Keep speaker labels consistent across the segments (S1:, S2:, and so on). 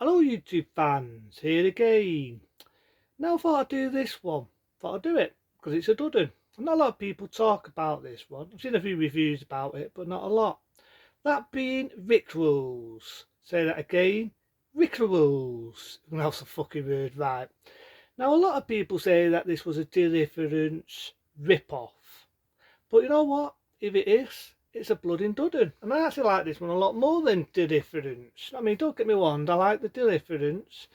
S1: Hello YouTube fans, here again. Now I thought I'd do this one. Thought I'd do it, because it's a dud 'un. Not a lot of people talk about this one. I've seen a few reviews about it, but not a lot. That being Rituals. Say that again. Rituals. That's a fucking word, right. Now a lot of people say that this was a Deliverance rip-off. But you know what? If it is, it's a bloody dud 'un. And I actually like this one a lot more than Deliverance. I mean, don't get me wrong, I like the Deliverance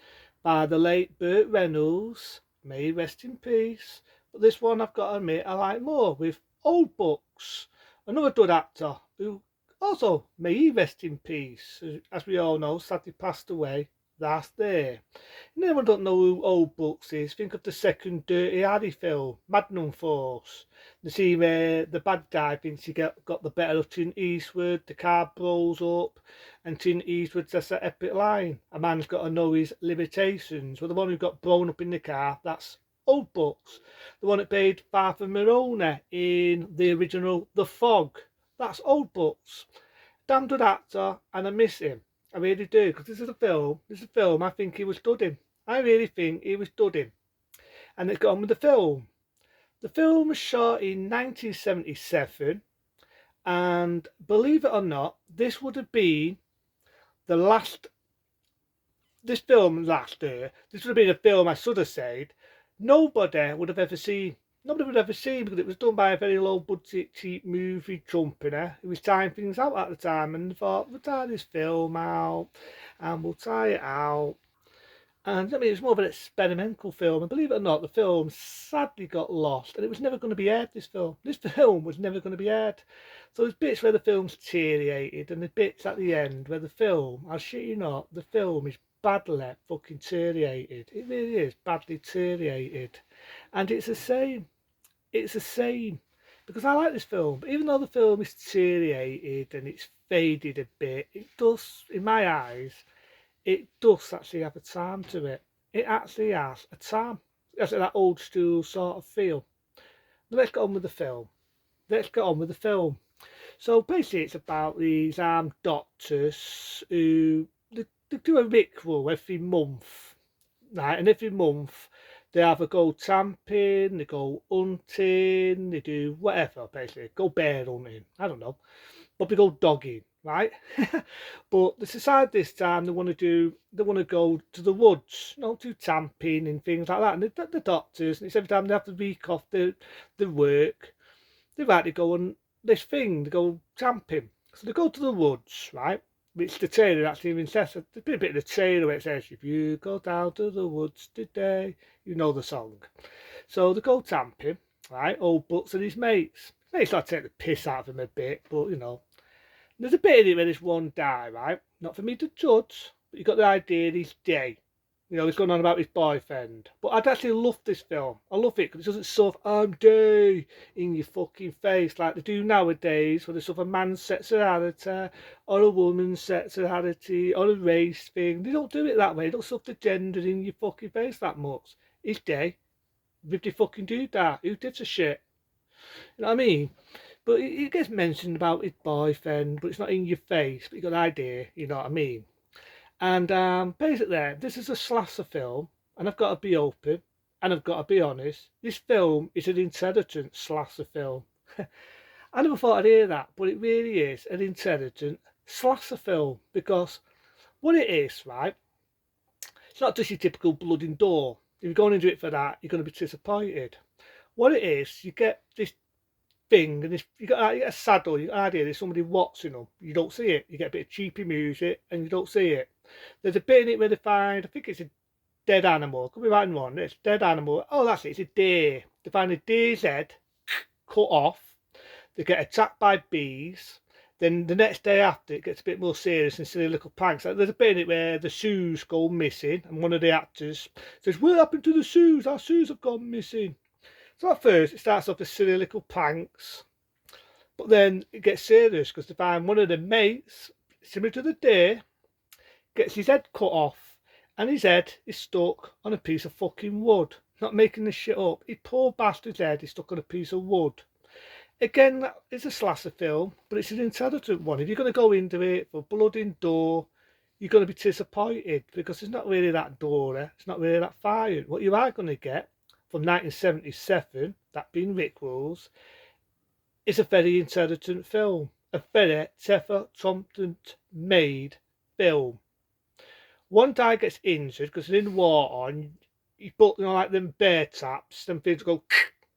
S1: by the late Burt Reynolds. May he rest in peace. But this one, I've got to admit, I like more with Old Bucks, another dud actor who also, may he rest in peace. As we all know, sadly passed away last day. If anyone don't know who Old Bucks is, think of the second Dirty Harry film, Magnum Force. The scene where the bad guy thinks he got the better of Clint Eastwood, the car blows up, and Clint Eastwood says that epic line, a man's got to know his limitations. Well, the one who got blown up in the car, that's Old Bucks. The one that played Father Moroni in the original The Fog, that's Old Bucks. Damn good actor, and I miss him. I really do, because this is a film I think he was studying. I really think he was studying. And let's get on with the film. The film was shot in 1977, and believe it or not, this would have been the last. This film last year, this would have been a film I should have said nobody would have ever seen. Nobody would ever see because it was done by a very low budget, cheap movie company. It was trying things out at the time and thought, we'll try this film out and we'll try it out. And I mean, it was more of an experimental film. And believe it or not, the film sadly got lost and it was never going to be aired, This film was never going to be aired. So there's bits where the film's deteriorated and the bits at the end where the film, I'll shit you not, the film is badly fucking deteriorated. It really is badly deteriorated. And it's a shame. It's a shame. Because I like this film. But even though the film is deteriorated and it's faded a bit, it does, in my eyes, it does actually have a charm to it. It actually has a charm. It has that old school sort of feel. But let's get on with the film. Let's get on with the film. So basically, it's about these armed doctors who they do a ritual every month, right? And every month they either go camping, they go hunting, they do whatever, basically. Go bear hunting, I don't know. But they go dogging, right? But they decide this time they want to go to the woods, do camping and things like that. And the doctors, and it's every time they have the week off the work, they like to go on this thing, they go camping. So they go to the woods, right? Which the trailer actually even says, there's been a bit of the trailer where it says, if you go down to the woods today, you know the song. So they go camping, right? Old Bucks and his mates. Mates like to take the piss out of him a bit, but there's a bit in it where there's one guy, right? Not for me to judge, but you got the idea he's gay. He's going on about his boyfriend. But I'd actually love this film. I love it because it doesn't stuff, I'm gay, in your fucking face like they do nowadays, where they stuff a man's sexuality or a woman's sexuality or a race thing. They don't do it that way. They don't stuff the gender in your fucking face that much. He's gay. If they fucking do that, who gives a shit? You know what I mean? But it gets mentioned about his boyfriend, but it's not in your face. But you got an idea, you know what I mean? And basically, this is a slasher film, and I've got to be open, and I've got to be honest. This film is an intelligent slasher film. I never thought I'd hear that, but it really is an intelligent slasher film because what it is, right? It's not just your typical blood and gore. If you're going into it for that, you're going to be disappointed. What it is, you get this thing, and you got a saddle, you got an idea there's somebody watching them. You don't see it. You get a bit of cheapy music, and you don't see it. There's a bit in it where they find, I think it's a dead animal. Could be right in one. It's a dead animal. Oh, that's it. It's a deer. They find a deer's head cut off. They get attacked by bees. Then the next day after, it gets a bit more serious and silly little pranks. Like there's a bit in it where the shoes go missing, and one of the actors says, "What happened to the shoes? Our shoes have gone missing." So at first, it starts off as silly little pranks, but then it gets serious because they find one of the mates, similar to the deer, gets his head cut off, and his head is stuck on a piece of fucking wood. Not making this shit up. His poor bastard's head is stuck on a piece of wood. Again, it's a slasher film, but it's an intelligent one. If you're going to go into it for blood and gore, you're going to be disappointed because it's not really that gory, it's not really that violent. What you are going to get from 1977, that being Rick Rules, is a very intelligent film, a very Teffer Thompson made film. One guy gets injured because he's in water and you put, like them bear traps, them things go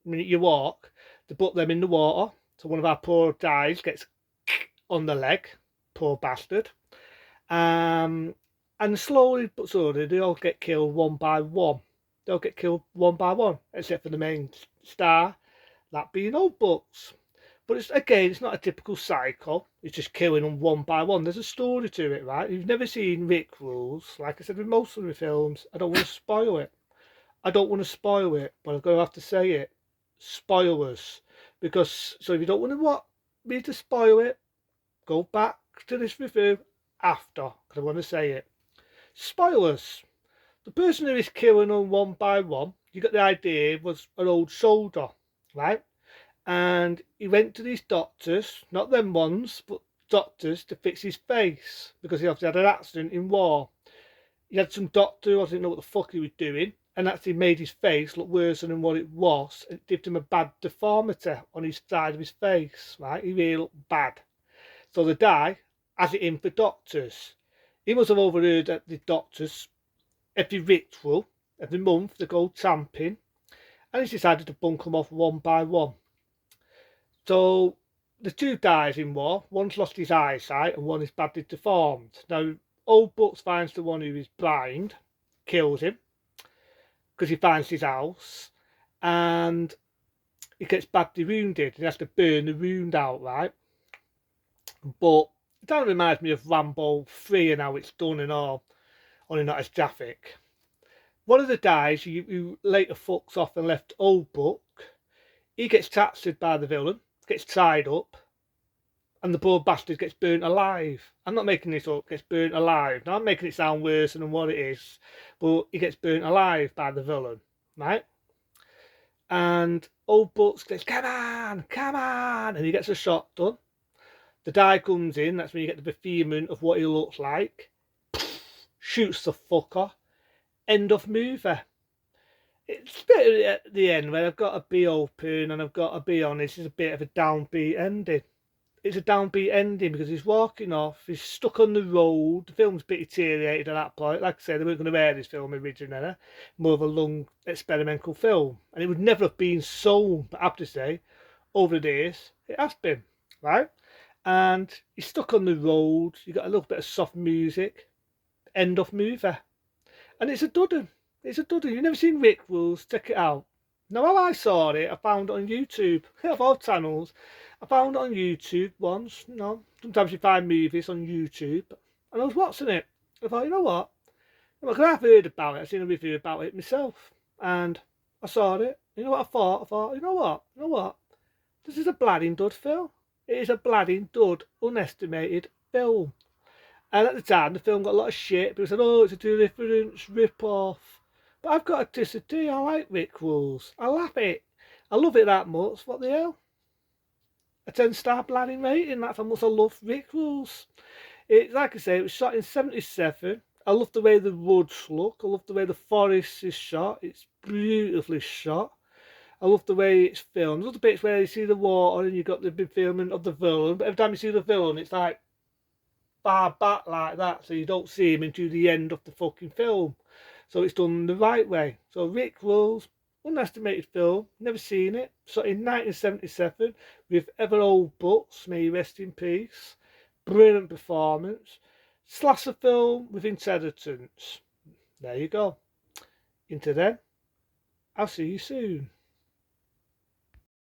S1: the minute you walk, to put them in the water. So one of our poor guys gets on the leg, poor bastard. And slowly but slowly they all get killed one by one. They'll get killed one by one, except for the main star, that being Old Butts. But it's not a typical cycle. It's just killing them one by one. There's a story to it, right? If you've never seen Rick Rules, like I said with most of the films, I don't want to spoil it. I don't want to spoil it, but I'm going to have to say it. Spoilers. So if you don't want me to spoil it, go back to this review after, because I want to say it. Spoilers. The person who is killing them one by one, you got the idea, was an old soldier, right? And he went to these doctors, not them ones, but doctors to fix his face because he obviously had an accident in war. He had some doctor who didn't know what the fuck he was doing and actually made his face look worse than what it was. It gave him a bad deformity on his side of his face, right? He really looked bad. So the guy has it in for doctors. He must have overheard that the doctors, every ritual, every month, they go tramping, and he's decided to bunk them off one by one. So the two guys in war, one's lost his eyesight and one is badly deformed. Now, Old Butts finds the one who is blind, kills him, because he finds his house, and he gets badly wounded. He has to burn the wound out, right? But it kind of reminds me of Rambo 3 and how it's done and all, only not as graphic. One of the guys who later fucks off and left Old Buck, he gets captured by the villain, gets tied up, and the poor bastard gets burnt alive. I'm not making this up, gets burnt alive. Now I'm making it sound worse than what it is, but he gets burnt alive by the villain, right? And Old Butts says, come on, and he gets a shot done. The guy comes in, that's when you get the fulfillment of what he looks like, shoots the fucker, end of movie. It's a bit at the end where I've got to be open and I've got to be honest, it's a bit of a downbeat ending. It's a downbeat ending because he's walking off, he's stuck on the road, the film's a bit deteriorated at that point. Like I said, they weren't going to air this film originally, more of a long experimental film. And it would never have been sold, but I have to say, over the years, it has been, right? And he's stuck on the road, you got a little bit of soft music, end of movie. And it's a dudden. It's a dudden. You've never seen Rick Rules, check it out. Now, how I saw it, I found it on YouTube. Of all channels, I found it on YouTube once. You know, sometimes you find movies on YouTube. And I was watching it. I thought, you know what? I've heard about it. I've seen a review about it myself. And I saw it. You know what I thought? I thought, you know what? This is a bladding dud film. It is a bladding dud, unestimated film. And at the time, the film got a lot of shit. People said, oh, it's a deliverance rip-off. But I've got to disagree. I like Rick Rules. I love it. I love it that much. What the hell? A 10-star bladding rating. That's how much I love Rick Rules. It, like I say, it was shot in 77. I love the way the woods look. I love the way the forest is shot. It's beautifully shot. I love the way it's filmed. There's other bits where you see the water and you've got the big filming of the villain. But every time you see the villain, it's like far back like that, so you don't see him until the end of the fucking film. So it's done the right way. So Rick Rules, unestimated film, never seen it. So in 1977 with Ever Old Butts, may he rest in peace. Brilliant performance. Slasher film with intelligence. There you go. Until then, I'll see you soon.